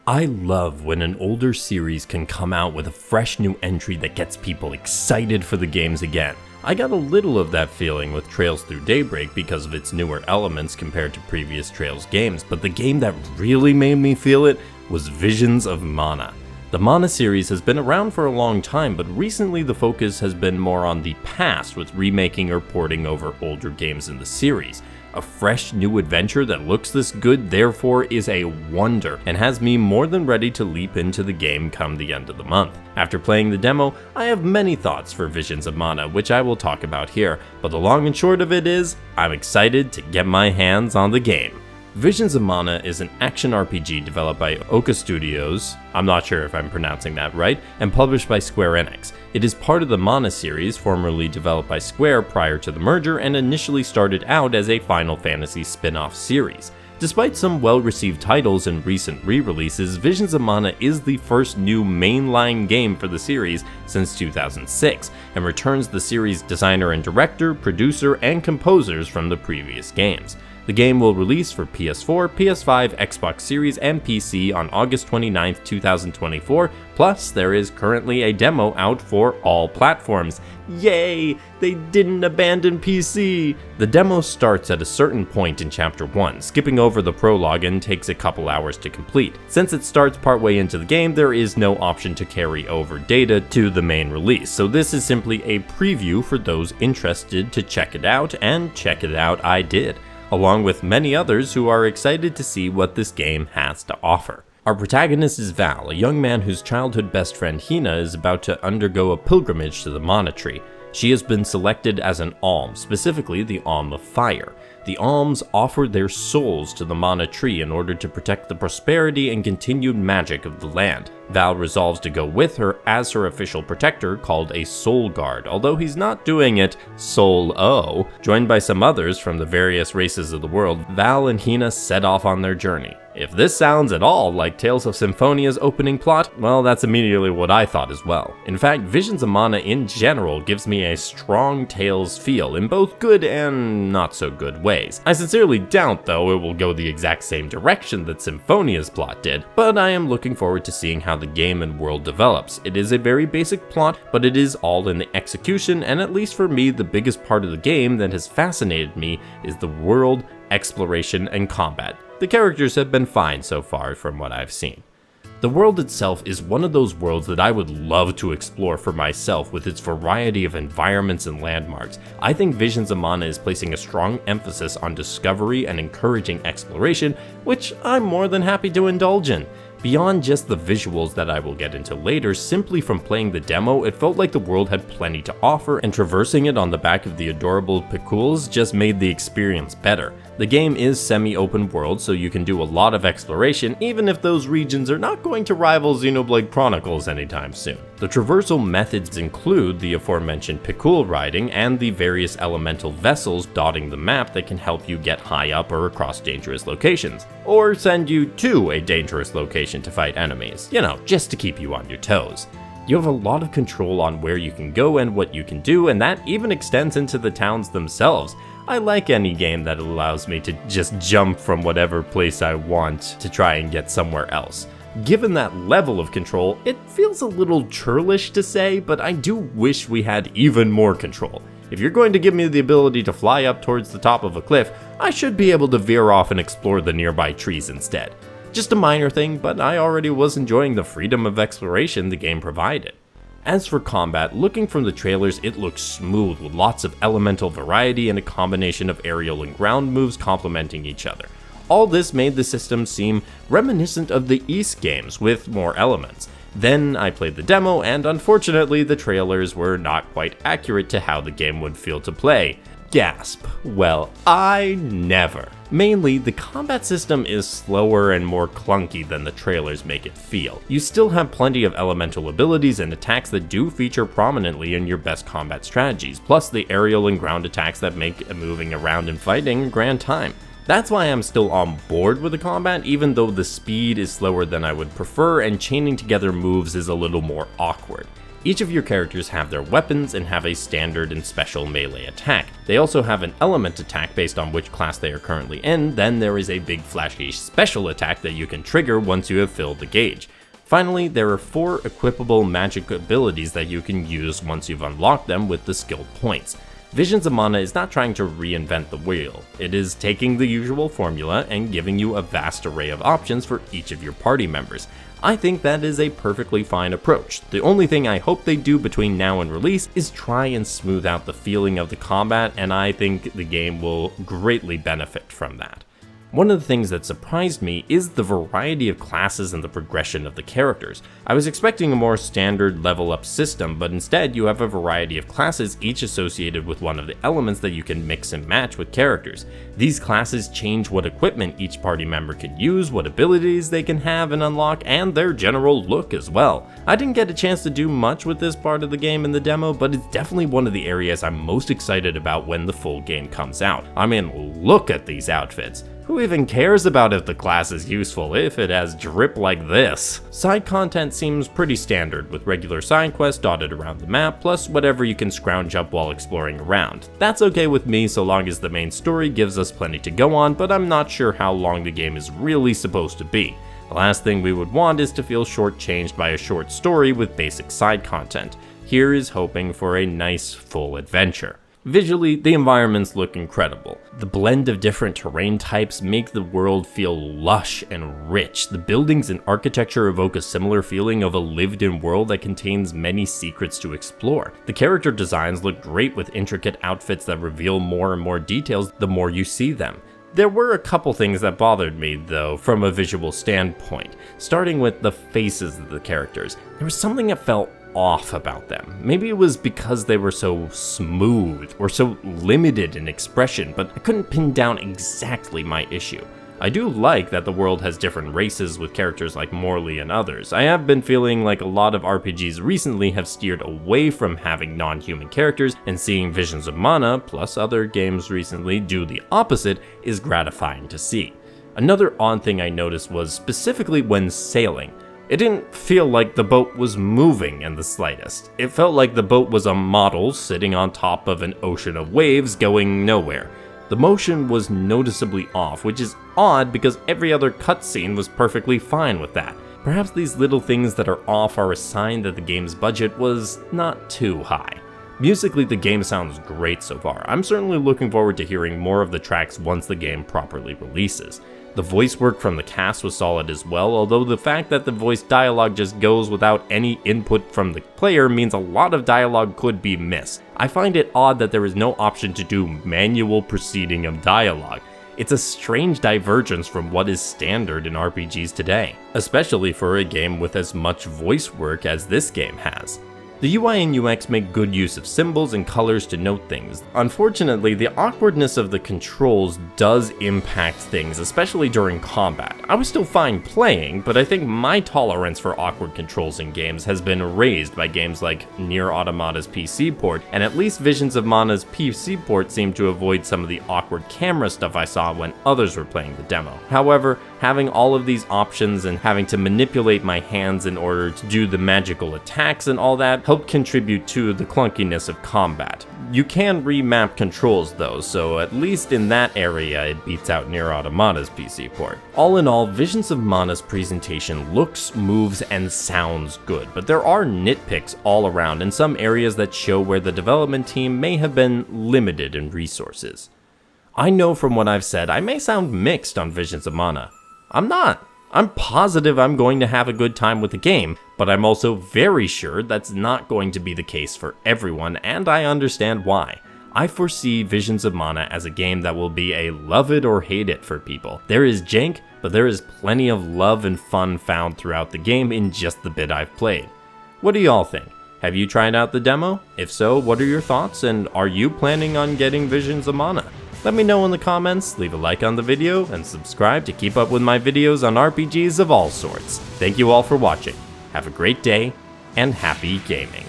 I love when an older series can come out with a fresh new entry that gets people excited for the games again. I got a little of that feeling with Trails Through Daybreak because of its newer elements compared to previous Trails games, but the game that really made me feel it was Visions of Mana. The Mana series has been around for a long time, but recently the focus has been more on the past with remaking or porting over older games in the series. A fresh new adventure that looks this good therefore is a wonder and has me more than ready to leap into the game come the end of the month. After playing the demo, I have many thoughts for Visions of Mana, which I will talk about here, but the long and short of it is, I'm excited to get my hands on the game. Visions of Mana is an action RPG developed by Oka Studios, I'm not sure if I'm pronouncing that right, and published by Square Enix. It is part of the Mana series, formerly developed by Square prior to the merger and initially started out as a Final Fantasy spin-off series. Despite some well-received titles and recent re-releases, Visions of Mana is the first new mainline game for the series since 2006, and returns the series' designer and director, producer, and composers from the previous games. The game will release for PS4, PS5, Xbox Series, and PC on August 29, 2024, plus there is currently a demo out for all platforms. Yay! They didn't abandon PC! The demo starts at a certain point in Chapter 1, skipping over the prologue and takes a couple hours to complete. Since it starts partway into the game, there is no option to carry over data to the main release, so this is simply a preview for those interested to check it out, and check it out I did, along with many others who are excited to see what this game has to offer. Our protagonist is Val, a young man whose childhood best friend Hina is about to undergo a pilgrimage to the Mana Tree. She has been selected as an Alm, specifically the Alm of Fire. The Alms offer their souls to the Mana Tree in order to protect the prosperity and continued magic of the land. Val resolves to go with her as her official protector, called a Soul Guard, although he's not doing it solo. Joined by some others from the various races of the world, Val and Hina set off on their journey. If this sounds at all like Tales of Symphonia's opening plot, well, that's immediately what I thought as well. In fact, Visions of Mana in general gives me a strong Tales feel in both good and not so good ways. I sincerely doubt, though, it will go the exact same direction that Symphonia's plot did, but I am looking forward to seeing how the game and world develops. It is a very basic plot, but it is all in the execution, and at least for me, the biggest part of the game that has fascinated me is the world, exploration, and combat. The characters have been fine so far from what I've seen. The world itself is one of those worlds that I would love to explore for myself with its variety of environments and landmarks. I think Visions of Mana is placing a strong emphasis on discovery and encouraging exploration, which I'm more than happy to indulge in. Beyond just the visuals that I will get into later, simply from playing the demo, it felt like the world had plenty to offer, and traversing it on the back of the adorable Pikuls just made the experience better. The game is semi-open world, so you can do a lot of exploration, even if those regions are not going to rival Xenoblade Chronicles anytime soon. The traversal methods include the aforementioned Pikul riding and the various elemental vessels dotting the map that can help you get high up or across dangerous locations, or send you to a dangerous location to fight enemies, just to keep you on your toes. You have a lot of control on where you can go and what you can do, and that even extends into the towns themselves. I like any game that allows me to just jump from whatever place I want to try and get somewhere else. Given that level of control, it feels a little churlish to say, but I do wish we had even more control. If you're going to give me the ability to fly up towards the top of a cliff, I should be able to veer off and explore the nearby trees instead. Just a minor thing, but I already was enjoying the freedom of exploration the game provided. As for combat, looking from the trailers, it looks smooth with lots of elemental variety and a combination of aerial and ground moves complementing each other. All this made the system seem reminiscent of the East games with more elements. Then I played the demo, and unfortunately the trailers were not quite accurate to how the game would feel to play. Gasp. Well, I never. Mainly, the combat system is slower and more clunky than the trailers make it feel. You still have plenty of elemental abilities and attacks that do feature prominently in your best combat strategies, plus the aerial and ground attacks that make moving around and fighting a grand time. That's why I'm still on board with the combat, even though the speed is slower than I would prefer and chaining together moves is a little more awkward. Each of your characters have their weapons and have a standard and special melee attack. They also have an element attack based on which class they are currently in, then there is a big flashy special attack that you can trigger once you have filled the gauge. Finally, there are 4 equipable magic abilities that you can use once you've unlocked them with the skill points. Visions of Mana is not trying to reinvent the wheel, it is taking the usual formula and giving you a vast array of options for each of your party members. I think that is a perfectly fine approach. The only thing I hope they do between now and release is try and smooth out the feeling of the combat, and I think the game will greatly benefit from that. One of the things that surprised me is the variety of classes and the progression of the characters. I was expecting a more standard level up system, but instead you have a variety of classes, each associated with one of the elements that you can mix and match with characters. These classes change what equipment each party member can use, what abilities they can have and unlock, and their general look as well. I didn't get a chance to do much with this part of the game in the demo, but it's definitely one of the areas I'm most excited about when the full game comes out. I mean, look at these outfits. Who even cares about if the class is useful if it has drip like this? Side content seems pretty standard, with regular side quests dotted around the map, plus whatever you can scrounge up while exploring around. That's okay with me so long as the main story gives us plenty to go on, but I'm not sure how long the game is really supposed to be. The last thing we would want is to feel shortchanged by a short story with basic side content. Here is hoping for a nice full adventure. Visually, the environments look incredible. The blend of different terrain types make the world feel lush and rich. The buildings and architecture evoke a similar feeling of a lived-in world that contains many secrets to explore. The character designs look great with intricate outfits that reveal more and more details the more you see them. There were a couple things that bothered me, though, from a visual standpoint. Starting with the faces of the characters. There was something that felt off about them. Maybe it was because they were so smooth or so limited in expression, but I couldn't pin down exactly my issue. I do like that the world has different races with characters like Morley and others. I have been feeling like a lot of RPGs recently have steered away from having non-human characters, and seeing Visions of Mana, plus other games recently, do the opposite is gratifying to see. Another odd thing I noticed was specifically when sailing. It didn't feel like the boat was moving in the slightest. It felt like the boat was a model sitting on top of an ocean of waves going nowhere. The motion was noticeably off, which is odd because every other cutscene was perfectly fine with that. Perhaps these little things that are off are a sign that the game's budget was not too high. Musically, the game sounds great so far. I'm certainly looking forward to hearing more of the tracks once the game properly releases. The voice work from the cast was solid as well, although the fact that the voice dialogue just goes without any input from the player means a lot of dialogue could be missed. I find it odd that there is no option to do manual proceeding of dialogue. It's a strange divergence from what is standard in RPGs today, especially for a game with as much voice work as this game has. The UI and UX make good use of symbols and colors to note things. Unfortunately, the awkwardness of the controls does impact things, especially during combat. I was still fine playing, but I think my tolerance for awkward controls in games has been raised by games like Nier Automata's PC port, and at least Visions of Mana's PC port seemed to avoid some of the awkward camera stuff I saw when others were playing the demo. However, having all of these options and having to manipulate my hands in order to do the magical attacks and all that help contribute to the clunkiness of combat. You can remap controls though, so at least in that area it beats out Nier Automata's PC port. All in all, Visions of Mana's presentation looks, moves, and sounds good, but there are nitpicks all around in some areas that show where the development team may have been limited in resources. I know from what I've said I may sound mixed on Visions of Mana. I'm not. I'm positive I'm going to have a good time with the game, but I'm also very sure that's not going to be the case for everyone, and I understand why. I foresee Visions of Mana as a game that will be a love it or hate it for people. There is jank, but there is plenty of love and fun found throughout the game in just the bit I've played. What do y'all think? Have you tried out the demo? If so, what are your thoughts, and are you planning on getting Visions of Mana? Let me know in the comments, leave a like on the video, and subscribe to keep up with my videos on RPGs of all sorts. Thank you all for watching. Have a great day, and happy gaming.